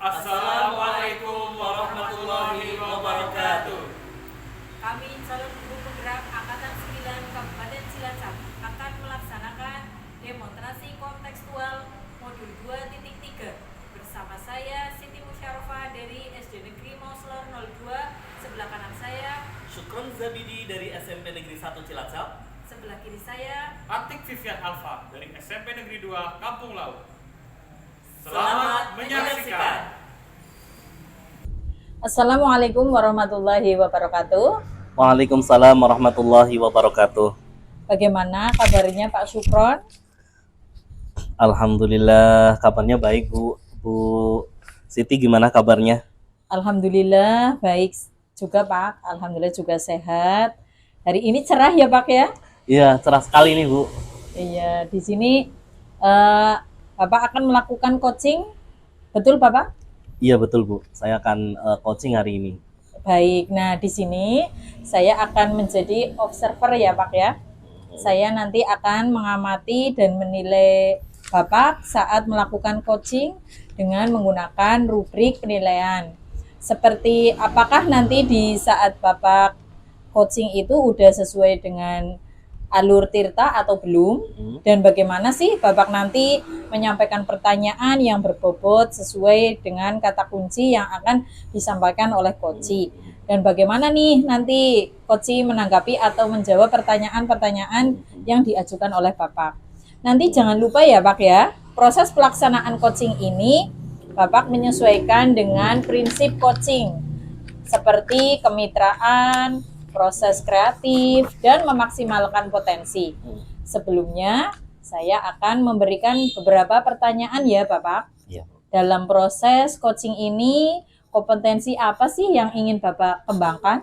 Assalamualaikum warahmatullahi wabarakatuh. Kami calon guru penggerak Angkatan 9 Kabupaten Cilacap akan melaksanakan demonstrasi kontekstual modul 2.3 bersama saya Siti Musyarofah dari SD Negeri Mauslor 02, sebelah kanan saya Syukron Zabidi dari SMP Negeri 1 Cilacap. sebelah kiri saya Atik Vivian Alfa dari SMP Negeri 2 Kampung Laut. Selamat menyaksikan. Assalamualaikum warahmatullahi wabarakatuh. Waalaikumsalam warahmatullahi wabarakatuh. Bagaimana kabarnya Pak Syukron? Alhamdulillah kabarnya baik Bu. Bu Siti gimana kabarnya? Alhamdulillah baik juga Pak. Alhamdulillah juga sehat. Hari ini cerah ya Pak ya? Iya cerah sekali nih Bu. Iya, di sini Bapak akan melakukan coaching, betul Bapak? Iya betul Bu, saya akan coaching hari ini. Baik, nah di sini saya akan menjadi observer ya Pak ya. Saya nanti akan mengamati dan menilai Bapak saat melakukan coaching dengan menggunakan rubrik penilaian. Seperti apakah nanti di saat Bapak coaching itu udah sesuai dengan alur tirta atau belum, dan bagaimana sih Bapak nanti menyampaikan pertanyaan yang berbobot sesuai dengan kata kunci yang akan disampaikan oleh coach, dan bagaimana nih nanti coach menanggapi atau menjawab pertanyaan-pertanyaan yang diajukan oleh Bapak. Nanti jangan lupa ya Pak ya, proses pelaksanaan coaching ini Bapak menyesuaikan dengan prinsip coaching seperti kemitraan, proses kreatif, dan memaksimalkan potensi. Sebelumnya, saya akan memberikan beberapa pertanyaan ya Bapak. Iya. Dalam proses coaching ini, kompetensi apa sih yang ingin Bapak kembangkan?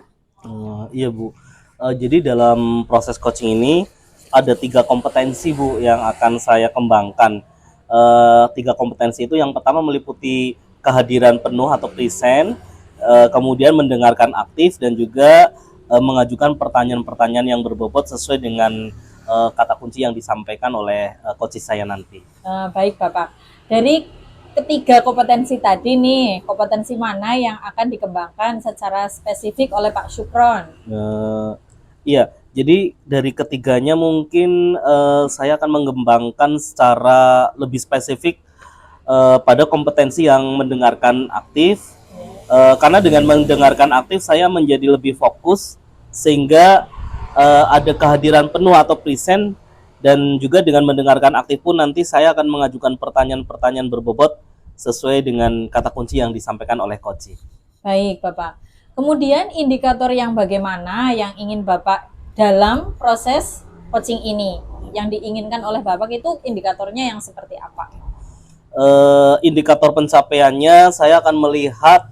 Iya Bu, jadi dalam proses coaching ini ada 3 kompetensi Bu yang akan saya kembangkan. 3 kompetensi itu yang pertama meliputi kehadiran penuh atau present, kemudian mendengarkan aktif, dan juga mengajukan pertanyaan-pertanyaan yang berbobot sesuai dengan kata kunci yang disampaikan oleh coach saya nanti. Baik Bapak, dari ketiga kompetensi tadi nih, kompetensi mana yang akan dikembangkan secara spesifik oleh Pak Syukron? Iya, jadi dari ketiganya mungkin saya akan mengembangkan secara lebih spesifik pada kompetensi yang mendengarkan aktif. Karena dengan mendengarkan aktif saya menjadi lebih fokus sehingga ada kehadiran penuh atau present, dan juga dengan mendengarkan aktif pun nanti saya akan mengajukan pertanyaan-pertanyaan berbobot sesuai dengan kata kunci yang disampaikan oleh coach. Baik Bapak, kemudian indikator yang bagaimana yang ingin Bapak dalam proses coaching ini, yang diinginkan oleh Bapak itu indikatornya yang seperti apa? Indikator pencapaiannya saya akan melihat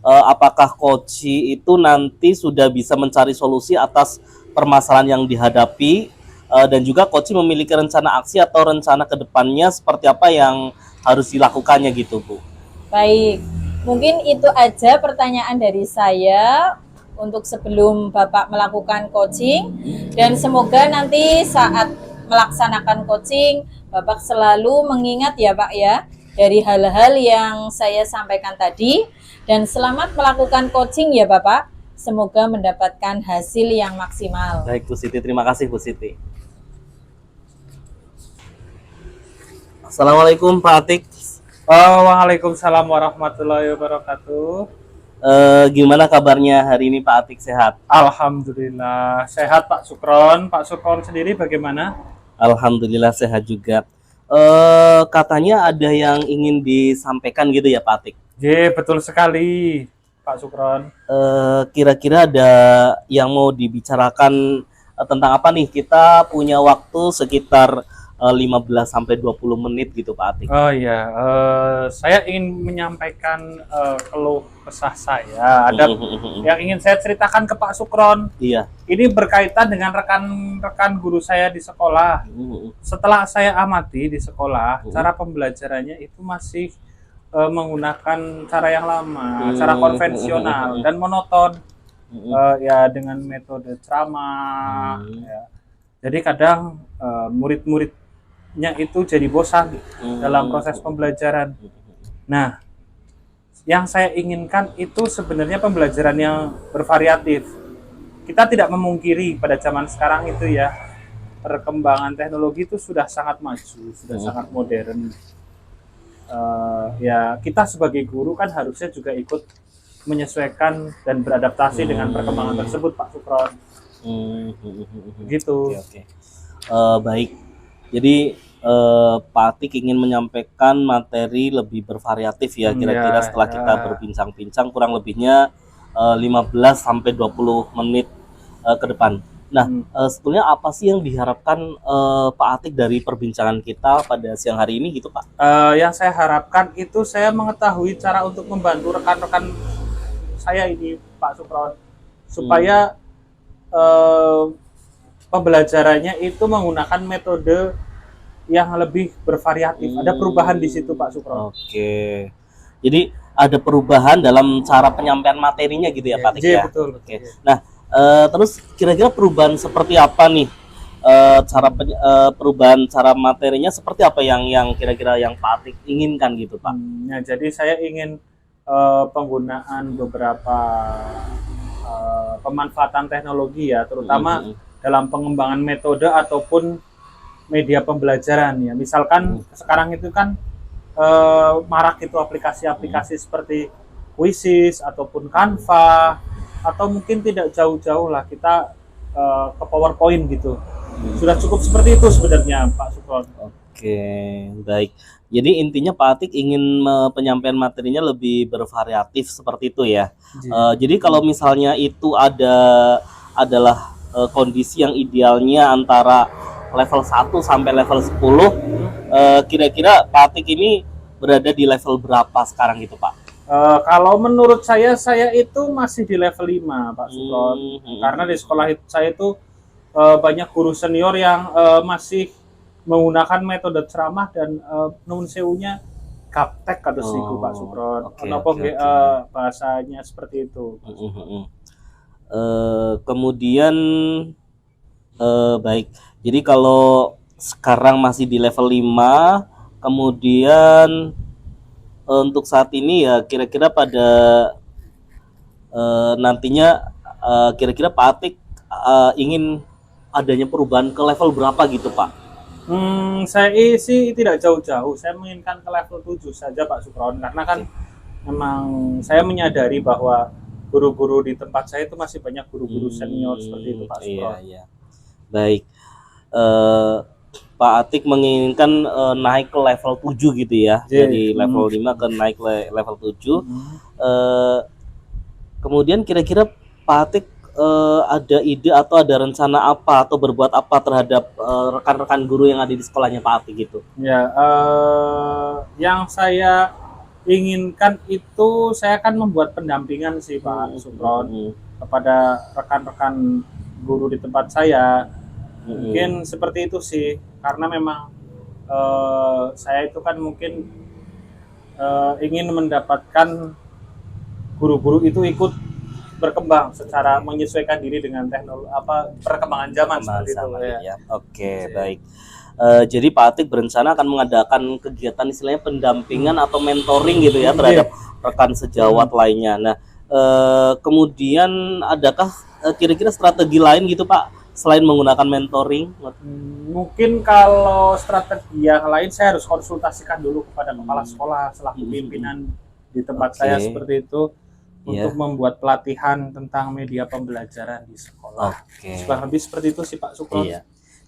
apakah coach itu nanti sudah bisa mencari solusi atas permasalahan yang dihadapi, dan juga coach memiliki rencana aksi atau rencana ke depannya seperti apa yang harus dilakukannya gitu Bu. Baik, mungkin itu aja pertanyaan dari saya untuk sebelum Bapak melakukan coaching, dan semoga nanti saat melaksanakan coaching Bapak selalu mengingat ya Pak ya dari hal-hal yang saya sampaikan tadi. Dan selamat melakukan coaching ya Bapak. Semoga mendapatkan hasil yang maksimal. Baik Bu Siti, terima kasih Bu Siti. Assalamualaikum Pak Atik. Waalaikumsalam warahmatullahi wabarakatuh. Gimana kabarnya hari ini Pak Atik, sehat? Alhamdulillah sehat Pak Syukron. Pak Syukron sendiri bagaimana? Alhamdulillah sehat juga. Katanya ada yang ingin disampaikan gitu ya Pak Atik? Betul sekali Pak Syukron. Kira-kira ada yang mau dibicarakan tentang apa nih? Kita punya waktu sekitar 15 sampai 20 menit gitu Pak Atik. Oh iya, saya ingin menyampaikan keluh kesah saya. Ada yang ingin saya ceritakan ke Pak Sukron. Iya. Ini berkaitan dengan rekan-rekan guru saya di sekolah. Setelah saya amati di sekolah, cara pembelajarannya itu masih menggunakan cara yang lama, cara konvensional dan monoton. Ya dengan metode ceramah. Ya. Jadi kadang murid-muridnya itu jadi bosan dalam proses pembelajaran. Nah, yang saya inginkan itu sebenarnya pembelajaran yang bervariatif. Kita tidak memungkiri pada zaman sekarang itu ya, perkembangan teknologi itu sudah sangat maju, sudah sangat modern. Ya kita sebagai guru kan harusnya juga ikut menyesuaikan dan beradaptasi dengan perkembangan tersebut, Pak Sukron. Gitu. Oke. Baik. Jadi Pak Atik ingin menyampaikan materi lebih bervariatif ya, kira-kira setelah kita berbincang-bincang kurang lebihnya 15 sampai 20 menit ke depan. Nah, sebetulnya apa sih yang diharapkan Pak Atik dari perbincangan kita pada siang hari ini gitu Pak? Yang saya harapkan itu saya mengetahui cara untuk membantu rekan-rekan saya ini Pak Sukron supaya pembelajarannya itu menggunakan metode yang lebih bervariatif. Ada perubahan di situ Pak Sukron. Oke. Jadi ada perubahan dalam cara penyampaian materinya gitu ya Pak Atik ya. Betul. Oke. Nah, terus kira-kira perubahan seperti apa nih? Perubahan cara materinya seperti apa yang kira-kira yang Pak Atik inginkan gitu Pak? Ya, jadi saya ingin penggunaan beberapa pemanfaatan teknologi ya, terutama dalam pengembangan metode ataupun media pembelajaran ya. Misalkan sekarang itu kan marak itu aplikasi-aplikasi seperti Quizzes ataupun Canva, atau mungkin tidak jauh-jauh lah kita ke PowerPoint gitu. Sudah cukup seperti itu sebenarnya Pak Sukron. Oke, baik. Jadi intinya Pak Atik ingin penyampaian materinya lebih bervariatif seperti itu ya. Jadi kalau misalnya itu adalah kondisi yang idealnya antara level 1 sampai level 10, kira-kira Pak Atik ini berada di level berapa sekarang gitu Pak? Kalau menurut saya itu masih di level 5 Pak Sukron. Karena di sekolah saya itu banyak guru senior yang masih menggunakan metode ceramah dan nun sewunya gaptek atau siku Pak Sukron. Bahasanya seperti itu. Kemudian baik. Jadi kalau sekarang masih di level 5, kemudian untuk saat ini ya kira-kira pada nantinya kira-kira Pak Atik ingin adanya perubahan ke level berapa gitu Pak? Saya sih tidak jauh-jauh. Saya menginginkan ke level 7 saja Pak Sukron, karena kan memang saya menyadari bahwa guru-guru di tempat saya itu masih banyak guru-guru senior seperti itu Pak Sukron. Iya. Baik. Pak Atik menginginkan naik ke level 7 gitu ya. Jadi level 5 ke naik level 7. Kemudian kira-kira Pak Atik ada ide atau ada rencana apa atau berbuat apa terhadap rekan-rekan guru yang ada di sekolahnya Pak Atik gitu? Ya, yang saya inginkan itu saya akan membuat pendampingan sih Pak Sukron kepada rekan-rekan guru di tempat saya. Mungkin seperti itu sih, karena memang saya itu kan mungkin ingin mendapatkan guru-guru itu ikut berkembang secara menyesuaikan diri dengan teknologi perkembangan zaman seperti itu ya. Oke, baik. Jadi Pak Atik berencana akan mengadakan kegiatan istilahnya pendampingan atau mentoring gitu ya terhadap rekan sejawat lainnya. Nah, kemudian adakah kira-kira strategi lain gitu Pak selain menggunakan mentoring? Mungkin kalau strategi yang lain saya harus konsultasikan dulu kepada kepala sekolah selaku pimpinan di tempat saya seperti itu. Untuk membuat pelatihan tentang media pembelajaran di sekolah. Kurang lebih seperti itu sih Pak Sukron.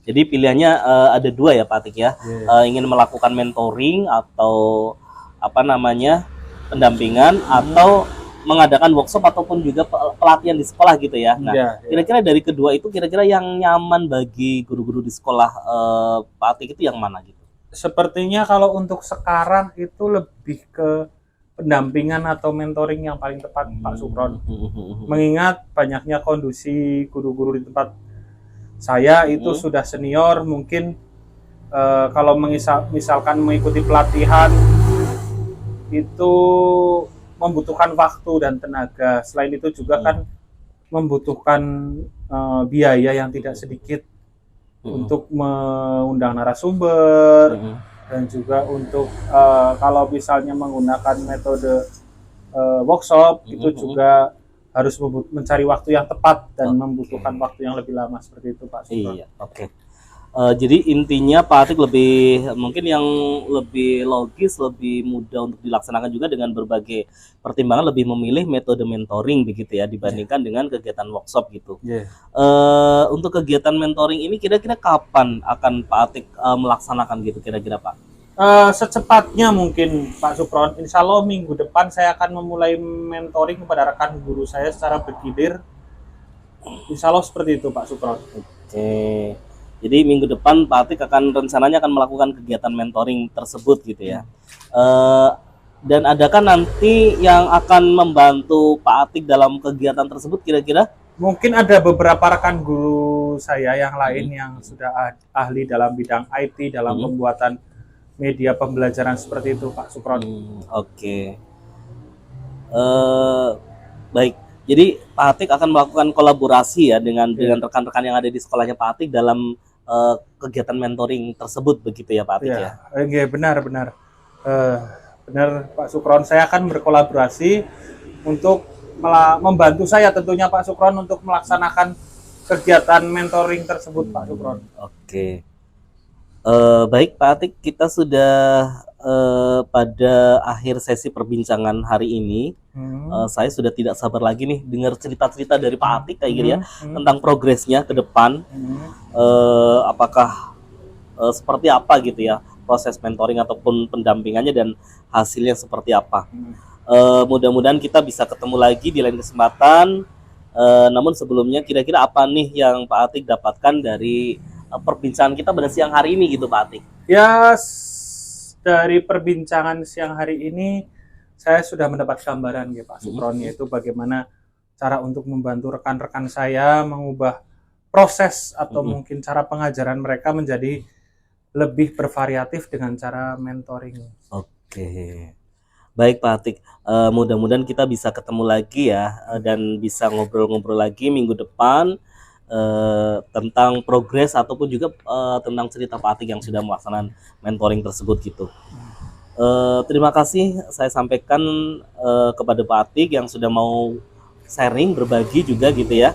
Jadi pilihannya ada dua ya Pak Atik ya. Ingin melakukan mentoring atau pendampingan atau mengadakan workshop ataupun juga pelatihan di sekolah gitu ya. Nah, kira-kira dari kedua itu kira-kira yang nyaman bagi guru-guru di sekolah Pak Atik itu yang mana gitu? Sepertinya kalau untuk sekarang itu lebih ke pendampingan atau mentoring yang paling tepat, Pak Supron. Mengingat banyaknya kondisi guru-guru di tempat saya itu sudah senior, mungkin kalau misalkan mengikuti pelatihan itu membutuhkan waktu dan tenaga. Selain itu juga kan membutuhkan biaya yang tidak sedikit untuk mengundang narasumber dan juga untuk kalau misalnya menggunakan metode workshop itu juga harus mencari waktu yang tepat dan membutuhkan waktu yang lebih lama seperti itu, Pak Supron. Iya, oke. Jadi intinya Pak Atik lebih mungkin yang lebih logis, lebih mudah untuk dilaksanakan juga dengan berbagai pertimbangan, lebih memilih metode mentoring begitu ya dibandingkan dengan kegiatan workshop gitu. Untuk kegiatan mentoring ini kira-kira kapan akan Pak Atik melaksanakan gitu kira-kira Pak? Secepatnya mungkin Pak Supron. Insya Allah minggu depan saya akan memulai mentoring kepada rekan guru saya secara bergilir. Insya Allah seperti itu Pak Supron. Oke. Jadi minggu depan Pak Atik rencananya akan melakukan kegiatan mentoring tersebut gitu ya. Dan adakah nanti yang akan membantu Pak Atik dalam kegiatan tersebut kira-kira? Mungkin ada beberapa rekan guru saya yang lain yang sudah ahli dalam bidang IT, dalam pembuatan media pembelajaran seperti itu Pak Supron. Oke. Baik. Jadi Pak Atik akan melakukan kolaborasi ya dengan rekan-rekan yang ada di sekolahnya Pak Atik dalam kegiatan mentoring tersebut begitu ya Pak Atik ya? Iya benar. Benar Pak Supron, saya akan berkolaborasi untuk membantu saya tentunya Pak Supron untuk melaksanakan kegiatan mentoring tersebut Pak Supron. Oke. Baik Pak Atik, kita sudah pada akhir sesi perbincangan hari ini. Saya sudah tidak sabar lagi nih dengar cerita-cerita dari Pak Atik kayak gitu ya tentang progresnya ke depan. Apakah seperti apa gitu ya proses mentoring ataupun pendampingannya dan hasilnya seperti apa. Mudah-mudahan kita bisa ketemu lagi di lain kesempatan. Namun sebelumnya kira-kira apa nih yang Pak Atik dapatkan dari perbincangan kita pada siang hari ini gitu Pak Atik? Ya, dari perbincangan siang hari ini saya sudah mendapat gambaran ya Pak Supron, yaitu bagaimana cara untuk membantu rekan-rekan saya mengubah proses atau mungkin cara pengajaran mereka menjadi lebih bervariatif dengan cara mentoring. Oke. Baik Pak Atik, mudah-mudahan kita bisa ketemu lagi ya dan bisa ngobrol-ngobrol lagi minggu depan tentang progres ataupun juga tentang cerita Pak Atik yang sudah melaksanakan mentoring tersebut gitu. Terima kasih saya sampaikan kepada Pak Atik yang sudah mau sharing, berbagi juga gitu ya.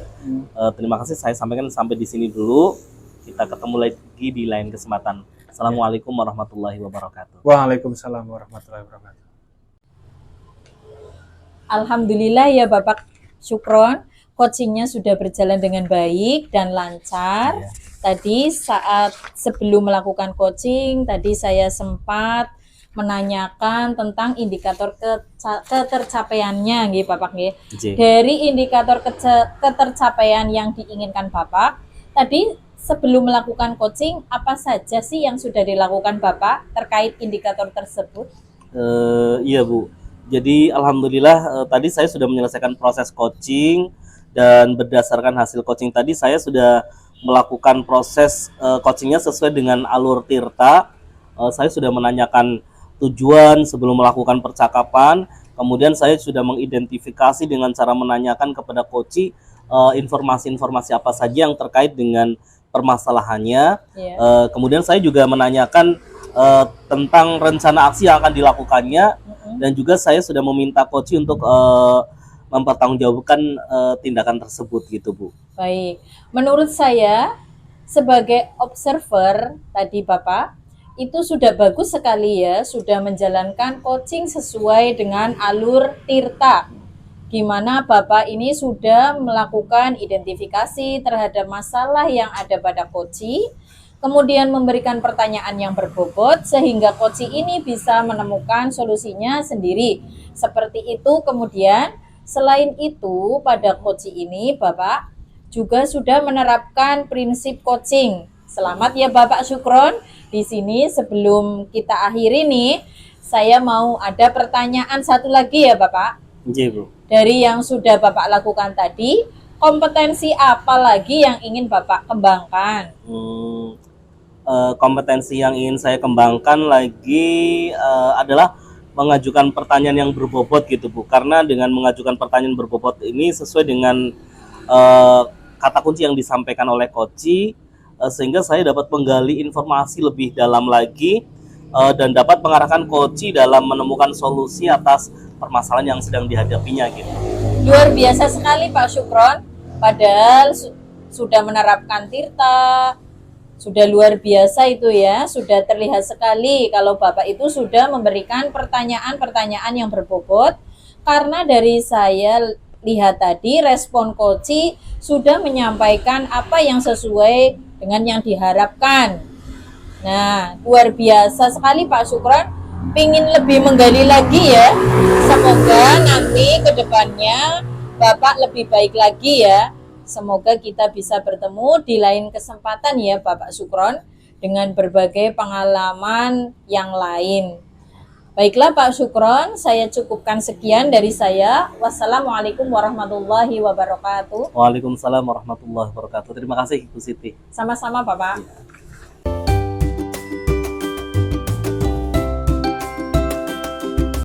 Terima kasih saya sampaikan sampai di sini dulu. Kita ketemu lagi di lain kesempatan. Assalamualaikum warahmatullahi wabarakatuh. Waalaikumsalam warahmatullahi wabarakatuh. Alhamdulillah ya Bapak Supron, coachingnya sudah berjalan dengan baik dan lancar. Tadi sebelum melakukan coaching, tadi saya sempat menanyakan tentang indikator ketercapaiannya nggih Bapak nggih. Dari indikator ketercapaian yang diinginkan Bapak, tadi sebelum melakukan coaching apa saja sih yang sudah dilakukan Bapak terkait indikator tersebut? Iya Bu. Jadi alhamdulillah tadi saya sudah menyelesaikan proses coaching dan berdasarkan hasil coaching tadi saya sudah melakukan proses coachingnya sesuai dengan alur Tirta. Saya sudah menanyakan tujuan sebelum melakukan percakapan, kemudian saya sudah mengidentifikasi dengan cara menanyakan kepada coach informasi-informasi apa saja yang terkait dengan permasalahannya. Kemudian saya juga menanyakan tentang rencana aksi yang akan dilakukannya, dan juga saya sudah meminta coach untuk mempertanggungjawabkan tindakan tersebut gitu Bu. Baik, menurut saya sebagai observer tadi Bapak itu sudah bagus sekali ya, sudah menjalankan coaching sesuai dengan alur Tirta, di mana Bapak ini sudah melakukan identifikasi terhadap masalah yang ada pada coaching, kemudian memberikan pertanyaan yang berbobot sehingga coaching ini bisa menemukan solusinya sendiri. Seperti itu kemudian Selain itu, pada coaching ini Bapak juga sudah menerapkan prinsip coaching. Selamat ya Bapak Syukron. Di sini sebelum kita akhiri nih, saya mau ada pertanyaan satu lagi ya Bapak. Iya, Bu. Dari yang sudah Bapak lakukan tadi, kompetensi apa lagi yang ingin Bapak kembangkan? Kompetensi yang ingin saya kembangkan lagi adalah mengajukan pertanyaan yang berbobot gitu, Bu. Karena dengan mengajukan pertanyaan berbobot ini sesuai dengan kata kunci yang disampaikan oleh Koci, sehingga saya dapat menggali informasi lebih dalam lagi dan dapat mengarahkan Koci dalam menemukan solusi atas permasalahan yang sedang dihadapinya gitu. Luar biasa sekali Pak Syukron. Padahal sudah menerapkan Tirta, sudah luar biasa itu ya, sudah terlihat sekali kalau Bapak itu sudah memberikan pertanyaan-pertanyaan yang berbobot. Karena dari saya lihat tadi respon Koci sudah menyampaikan apa yang sesuai dengan yang diharapkan. Nah, luar biasa sekali Pak Syukron. Pingin lebih menggali lagi ya. Semoga nanti ke depannya Bapak lebih baik lagi ya. Semoga kita bisa bertemu di lain kesempatan ya Bapak Syukron dengan berbagai pengalaman yang lain. Baiklah Pak Syukron, saya cukupkan sekian dari saya. Wassalamualaikum warahmatullahi wabarakatuh. Waalaikumsalam warahmatullahi wabarakatuh. Terima kasih Bu Siti. Sama-sama Bapak.